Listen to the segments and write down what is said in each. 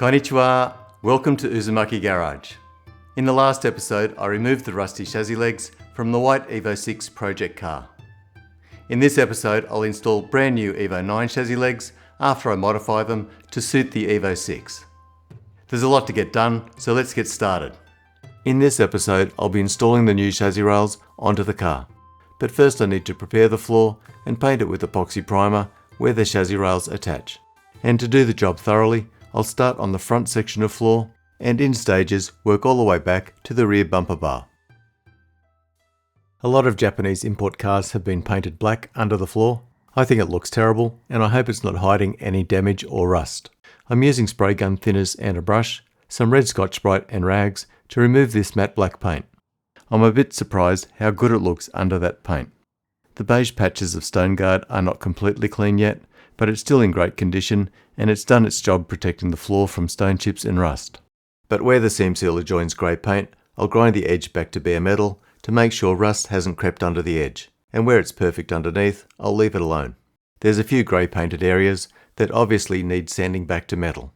Konnichiwa! Welcome to Uzumaki Garage. In the last episode, I removed the rusty chassis legs from the white Evo VI project car. In this episode, I'll install brand new Evo IX chassis legs after I modify them to suit the Evo VI. There's a lot to get done, so let's get started. In this episode, I'll be installing the new chassis rails onto the car. But first I need to prepare the floor and paint it with epoxy primer where the chassis rails attach. And to do the job thoroughly, I'll start on the front section of floor and in stages work all the way back to the rear bumper bar. A lot of Japanese import cars have been painted black under the floor. I think it looks terrible and I hope it's not hiding any damage or rust. I'm using spray gun thinners and a brush, some red Scotch-Brite and rags to remove this matte black paint. I'm a bit surprised how good it looks under that paint. The beige patches of stone guard are not completely clean yet, but it's still in great condition and it's done its job protecting the floor from stone chips and rust. But where the seam sealer joins grey paint, I'll grind the edge back to bare metal to make sure rust hasn't crept under the edge, and where it's perfect underneath, I'll leave it alone. There's a few grey painted areas that obviously need sanding back to metal.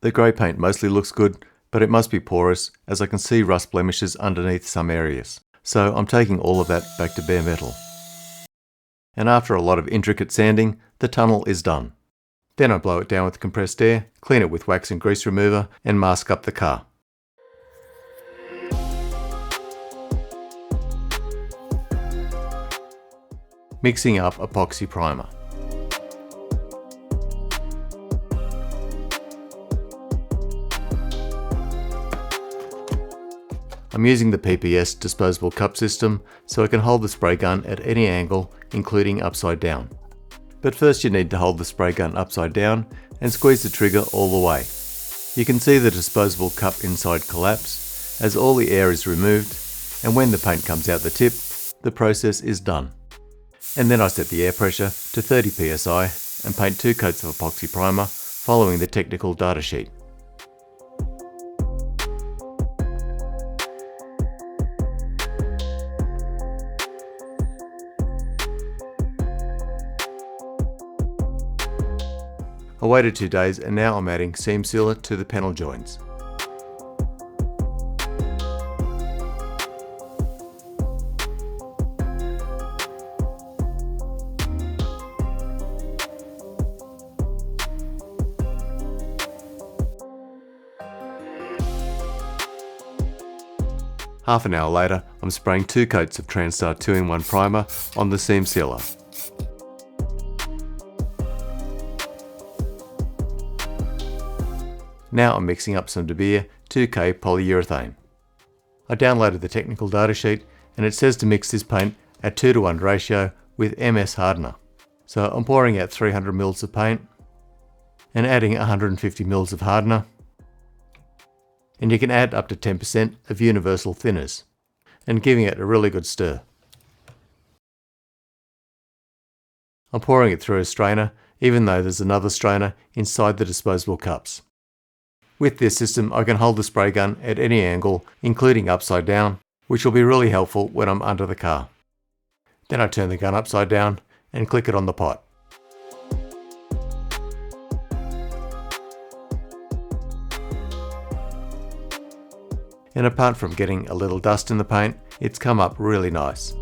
The grey paint mostly looks good, but it must be porous as I can see rust blemishes underneath some areas. So I'm taking all of that back to bare metal. And after a lot of intricate sanding, the tunnel is done. Then I blow it down with compressed air, clean it with wax and grease remover, and mask up the car. Mixing up epoxy primer. I'm using the PPS disposable cup system so I can hold the spray gun at any angle, including upside down. But first you need to hold the spray gun upside down and squeeze the trigger all the way. You can see the disposable cup inside collapse as all the air is removed, and when the paint comes out the tip, the process is done. And then I set the air pressure to 30 psi and paint 2 coats of epoxy primer following the technical data sheet. I waited 2 days and now I'm adding seam sealer to the panel joints. Half an hour later, I'm spraying 2 coats of Transtar 2-in-1 primer on the seam sealer. Now I'm mixing up some De Beer 2K polyurethane. I downloaded the technical data sheet and it says to mix this paint at 2:1 ratio with MS hardener. So I'm pouring out 300 ml of paint and adding 150 ml of hardener. And you can add up to 10% of universal thinners and giving it a really good stir. I'm pouring it through a strainer even though there's another strainer inside the disposable cups. With this system, I can hold the spray gun at any angle, including upside down, which will be really helpful when I'm under the car. Then I turn the gun upside down and click it on the pot. And apart from getting a little dust in the paint, it's come up really nice.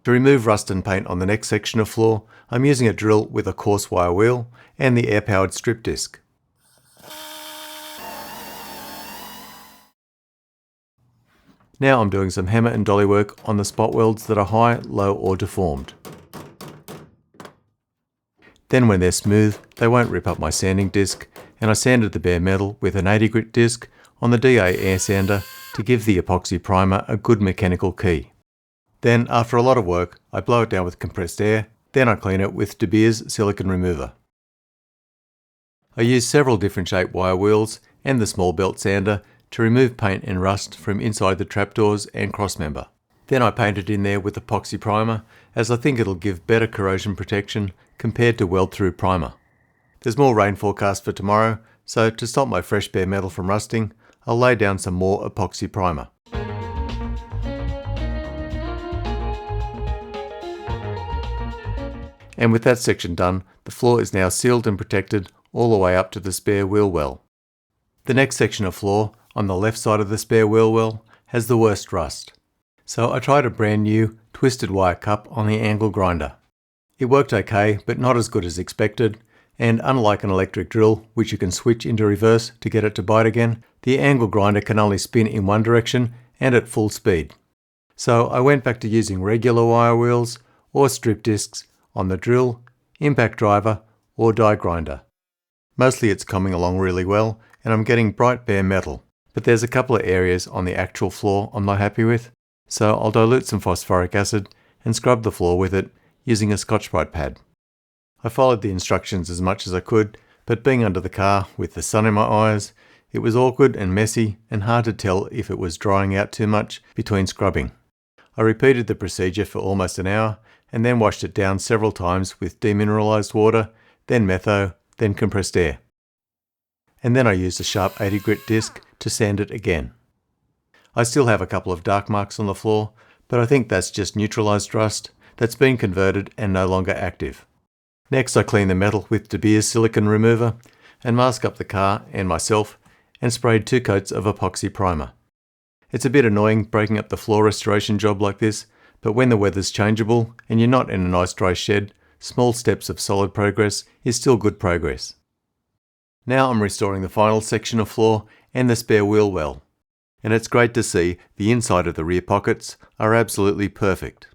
To remove rust and paint on the next section of floor, I'm using a drill with a coarse wire wheel and the air-powered strip disc. Now I'm doing some hammer and dolly work on the spot welds that are high, low or deformed. Then when they're smooth, they won't rip up my sanding disc, and I sanded the bare metal with an 80 grit disc on the DA air sander to give the epoxy primer a good mechanical key. Then, after a lot of work, I blow it down with compressed air, then I clean it with De Beer's silicone remover. I use several different shaped wire wheels and the small belt sander to remove paint and rust from inside the trapdoors and crossmember. Then I paint it in there with epoxy primer, as I think it'll give better corrosion protection compared to weld-through primer. There's more rain forecast for tomorrow, so to stop my fresh bare metal from rusting, I'll lay down some more epoxy primer. And with that section done, the floor is now sealed and protected all the way up to the spare wheel well. The next section of floor, on the left side of the spare wheel well, has the worst rust. So I tried a brand new twisted wire cup on the angle grinder. It worked okay, but not as good as expected, and unlike an electric drill, which you can switch into reverse to get it to bite again, the angle grinder can only spin in one direction and at full speed. So I went back to using regular wire wheels or strip discs on the drill, impact driver or die grinder. Mostly it's coming along really well and I'm getting bright bare metal, but there's a couple of areas on the actual floor I'm not happy with, so I'll dilute some phosphoric acid and scrub the floor with it using a Scotch-Brite pad. I followed the instructions as much as I could, but being under the car with the sun in my eyes, it was awkward and messy and hard to tell if it was drying out too much between scrubbing. I repeated the procedure for almost an hour and then washed it down several times with demineralized water, then metho, then compressed air. And then I used a sharp 80 grit disc to sand it again. I still have a couple of dark marks on the floor, but I think that's just neutralized rust that's been converted and no longer active. Next I cleaned the metal with De Beers silicone remover and masked up the car and myself and sprayed 2 coats of epoxy primer. It's a bit annoying breaking up the floor restoration job like this, but when the weather's changeable and you're not in a nice dry shed, small steps of solid progress is still good progress. Now I'm restoring the final section of floor and the spare wheel well, and it's great to see the inside of the rear pockets are absolutely perfect.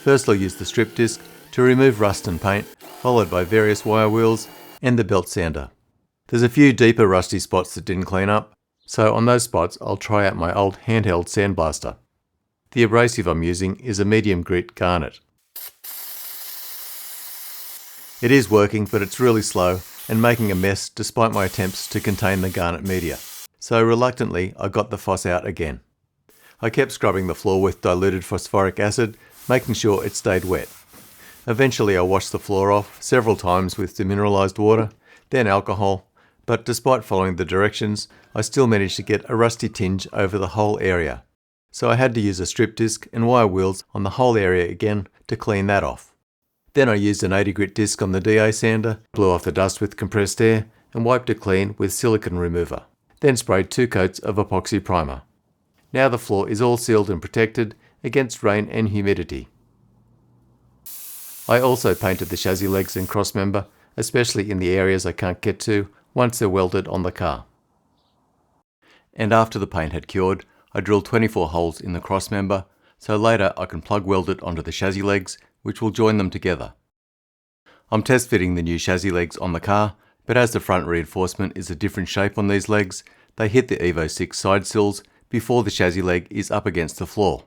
First I'll use the strip disc to remove rust and paint, followed by various wire wheels and the belt sander. There's a few deeper rusty spots that didn't clean up, so on those spots I'll try out my old handheld sandblaster. The abrasive I'm using is a medium grit garnet. It is working, but it's really slow and making a mess despite my attempts to contain the garnet media. So reluctantly I got the phos out again. I kept scrubbing the floor with diluted phosphoric acid, making sure it stayed wet. Eventually I washed the floor off several times with demineralized water, then alcohol, but despite following the directions, I still managed to get a rusty tinge over the whole area. So I had to use a strip disc and wire wheels on the whole area again to clean that off. Then I used an 80 grit disc on the DA sander, blew off the dust with compressed air and wiped it clean with silicone remover. Then sprayed 2 coats of epoxy primer. Now the floor is all sealed and protected against rain and humidity. I also painted the chassis legs and crossmember, especially in the areas I can't get to once they're welded on the car. And after the paint had cured, I drilled 24 holes in the crossmember, so later I can plug weld it onto the chassis legs, which will join them together. I'm test fitting the new chassis legs on the car, but as the front reinforcement is a different shape on these legs, they hit the Evo VI side sills before the chassis leg is up against the floor.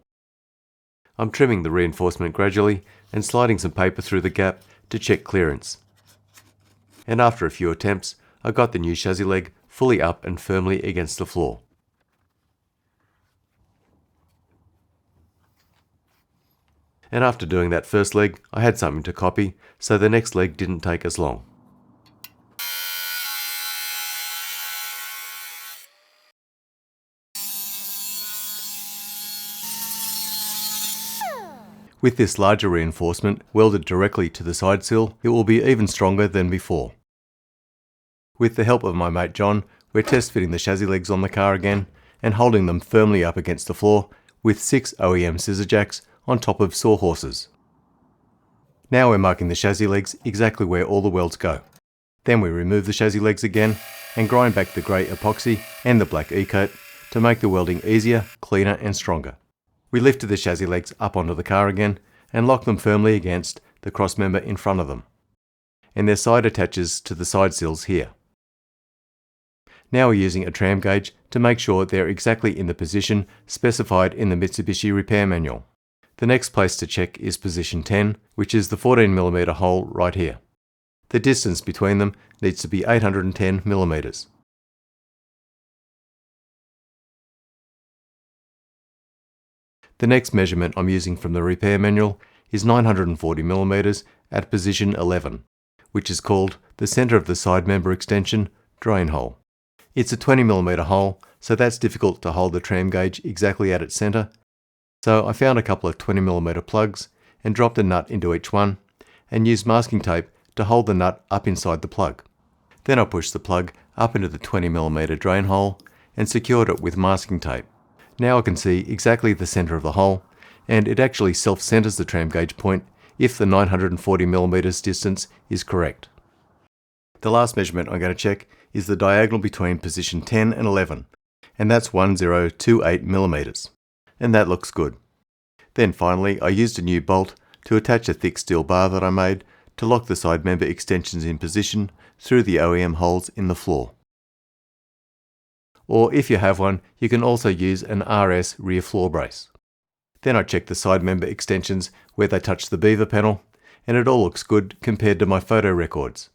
I'm trimming the reinforcement gradually and sliding some paper through the gap to check clearance. And after a few attempts, I got the new chassis leg fully up and firmly against the floor. And after doing that first leg, I had something to copy, so the next leg didn't take as long. With this larger reinforcement welded directly to the side sill, it will be even stronger than before. With the help of my mate John, we're test fitting the chassis legs on the car again and holding them firmly up against the floor with 6 OEM scissor jacks on top of sawhorses. Now we're marking the chassis legs exactly where all the welds go. Then we remove the chassis legs again and grind back the grey epoxy and the black E-coat to make the welding easier, cleaner and stronger. We lifted the chassis legs up onto the car again and locked them firmly against the crossmember in front of them. And their side attaches to the side sills here. Now we're using a Tramel gauge to make sure they're exactly in the position specified in the Mitsubishi repair manual. The next place to check is position 10, which is the 14mm hole right here. The distance between them needs to be 810mm. The next measurement I'm using from the repair manual is 940mm at position 11, which is called the centre of the side member extension drain hole. It's a 20mm hole, so that's difficult to hold the tram gauge exactly at its centre. So I found a couple of 20mm plugs and dropped a nut into each one and used masking tape to hold the nut up inside the plug. Then I pushed the plug up into the 20mm drain hole and secured it with masking tape. Now I can see exactly the centre of the hole, and it actually self-centres the tram gauge point if the 940mm distance is correct. The last measurement I'm going to check is the diagonal between position 10 and 11, and that's 1028mm, and that looks good. Then finally I used a new bolt to attach a thick steel bar that I made to lock the side member extensions in position through the OEM holes in the floor. Or if you have one, you can also use an RS rear floor brace. Then I checked the side member extensions where they touch the beaver panel, and it all looks good compared to my photo records.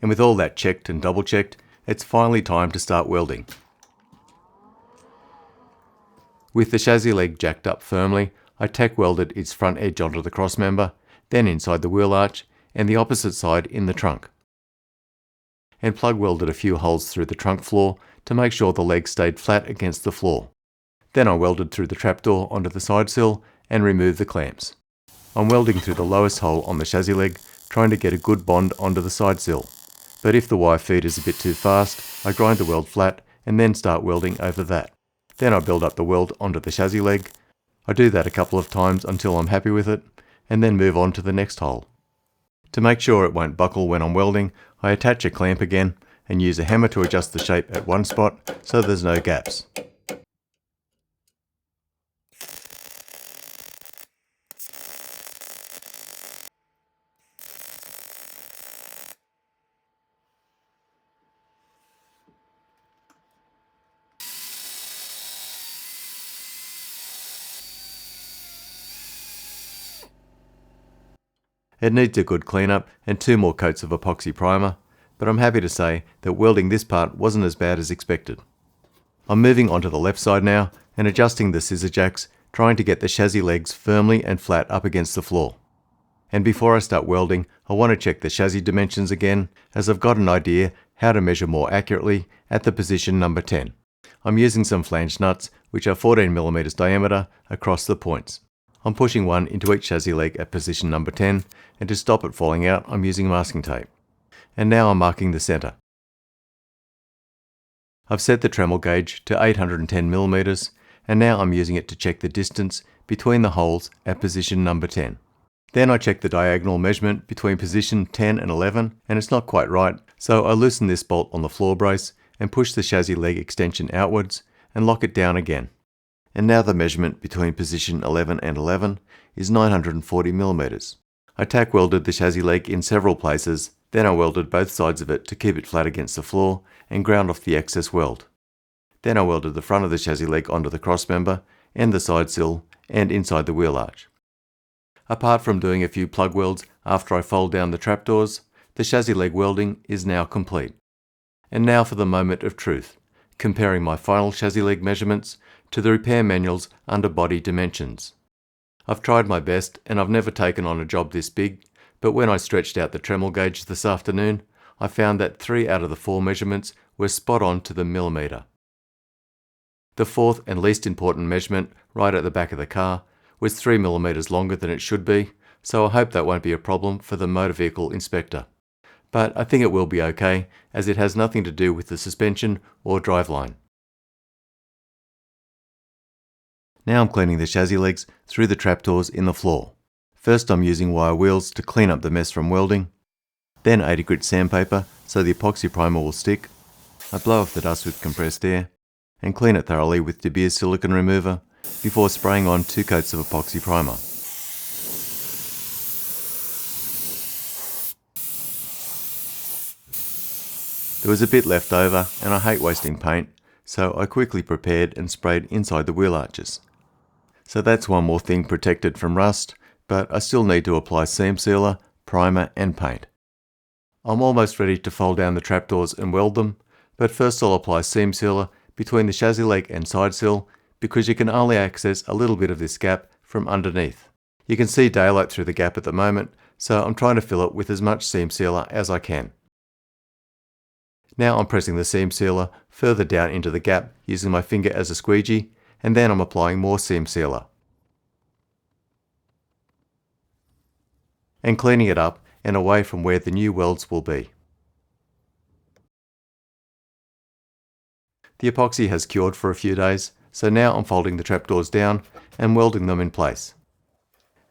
And with all that checked and double checked, it's finally time to start welding. With the chassis leg jacked up firmly, I tack welded its front edge onto the cross member, then inside the wheel arch and the opposite side in the trunk. And plug welded a few holes through the trunk floor to make sure the leg stayed flat against the floor. Then I welded through the trapdoor onto the side sill and removed the clamps. I'm welding through the lowest hole on the chassis leg, trying to get a good bond onto the side sill. But if the wire feed is a bit too fast, I grind the weld flat and then start welding over that. Then I build up the weld onto the chassis leg. I do that a couple of times until I'm happy with it, and then move on to the next hole. To make sure it won't buckle when I'm welding, I attach a clamp again and use a hammer to adjust the shape at one spot so there's no gaps. It needs a good cleanup and 2 more coats of epoxy primer, but I'm happy to say that welding this part wasn't as bad as expected. I'm moving on to the left side now and adjusting the scissor jacks, trying to get the chassis legs firmly and flat up against the floor. And before I start welding, I want to check the chassis dimensions again, as I've got an idea how to measure more accurately at the position number 10. I'm using some flange nuts, which are 14mm diameter, across the points. I'm pushing one into each chassis leg at position number 10, and to stop it falling out, I'm using masking tape. And now I'm marking the centre. I've set the Tramel gauge to 810mm, and now I'm using it to check the distance between the holes at position number 10. Then I check the diagonal measurement between position 10 and 11, and it's not quite right, so I loosen this bolt on the floor brace and push the chassis leg extension outwards and lock it down again. And now the measurement between position 11 and 11 is 940mm. I tack welded the chassis leg in several places, then I welded both sides of it to keep it flat against the floor and ground off the excess weld. Then I welded the front of the chassis leg onto the cross member and the side sill and inside the wheel arch. Apart from doing a few plug welds after I fold down the trapdoors, the chassis leg welding is now complete. And now for the moment of truth, comparing my final chassis leg measurements to the repair manual's underbody dimensions. I've tried my best and I've never taken on a job this big, but when I stretched out the Tramel gauge this afternoon, I found that 3 out of the 4 measurements were spot on to the millimetre. The fourth and least important measurement, right at the back of the car, was 3mm longer than it should be, so I hope that won't be a problem for the motor vehicle inspector. But I think it will be okay, as it has nothing to do with the suspension or driveline. Now I'm cleaning the chassis legs through the trapdoors in the floor. First I'm using wire wheels to clean up the mess from welding, then 80 grit sandpaper so the epoxy primer will stick. I blow off the dust with compressed air and clean it thoroughly with De Beers silicone remover before spraying on 2 coats of epoxy primer. There was a bit left over and I hate wasting paint, so I quickly prepared and sprayed inside the wheel arches. So that's one more thing protected from rust, but I still need to apply seam sealer, primer and paint. I'm almost ready to fold down the trapdoors and weld them, but first I'll apply seam sealer between the chassis leg and side sill, because you can only access a little bit of this gap from underneath. You can see daylight through the gap at the moment, so I'm trying to fill it with as much seam sealer as I can. Now I'm pressing the seam sealer further down into the gap using my finger as a squeegee, and then I'm applying more seam sealer. And cleaning it up and away from where the new welds will be. The epoxy has cured for a few days, so now I'm folding the trapdoors down and welding them in place.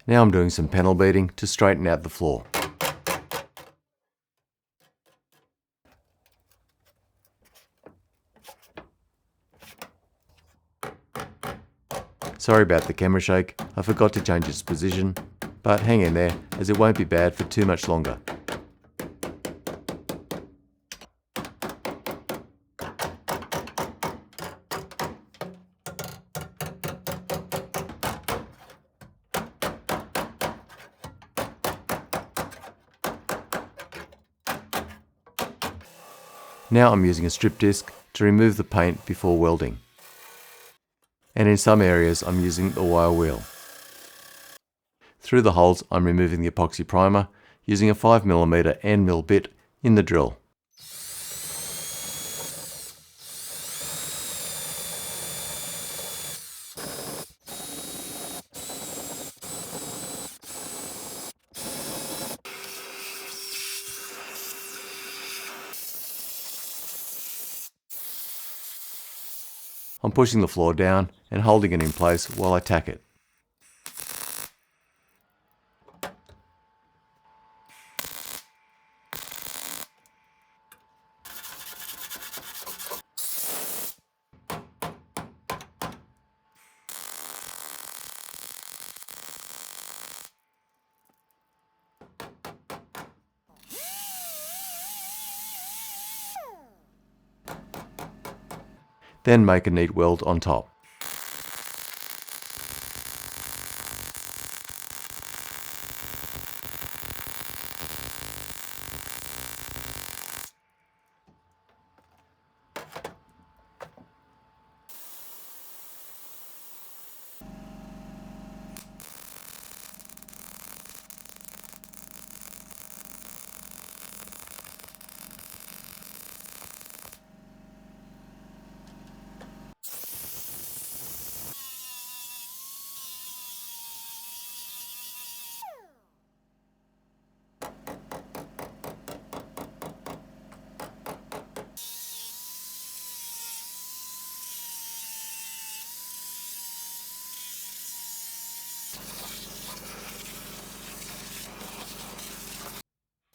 Now I'm doing some panel beading to straighten out the floor. Sorry about the camera shake, I forgot to change its position, but hang in there as it won't be bad for too much longer. Now I'm using a strip disc to remove the paint before welding. And in some areas I'm using the wire wheel. Through the holes I'm removing the epoxy primer using a 5mm end mill bit in the drill. I'm pushing the floor down and holding it in place while I tack it. Then make a neat weld on top.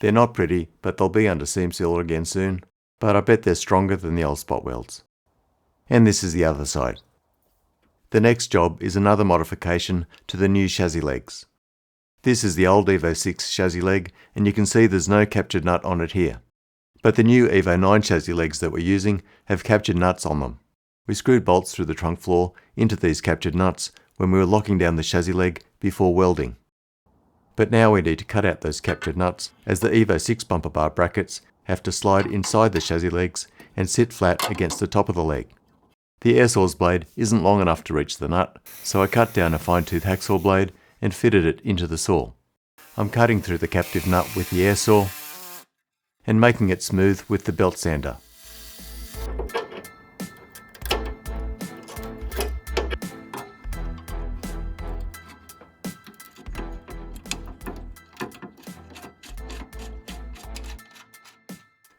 They're not pretty, but they'll be under seam sealer again soon, but I bet they're stronger than the old spot welds. And this is the other side. The next job is another modification to the new chassis legs. This is the old Evo VI chassis leg, and you can see there's no captured nut on it here. But the new Evo IX chassis legs that we're using have captured nuts on them. We screwed bolts through the trunk floor into these captured nuts when we were locking down the chassis leg before welding. But now we need to cut out those captured nuts, as the Evo VI bumper bar brackets have to slide inside the chassis legs and sit flat against the top of the leg. The air saw's blade isn't long enough to reach the nut, so I cut down a fine-tooth hacksaw blade and fitted it into the saw. I'm cutting through the captive nut with the air saw and making it smooth with the belt sander.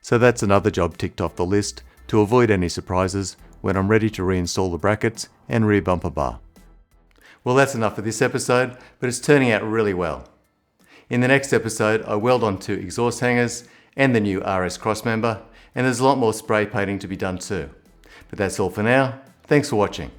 So that's another job ticked off the list to avoid any surprises when I'm ready to reinstall the brackets and rear bumper bar. Well, that's enough for this episode, but it's turning out really well. In the next episode, I weld onto exhaust hangers and the new RS crossmember, and there's a lot more spray painting to be done too. But that's all for now. Thanks for watching.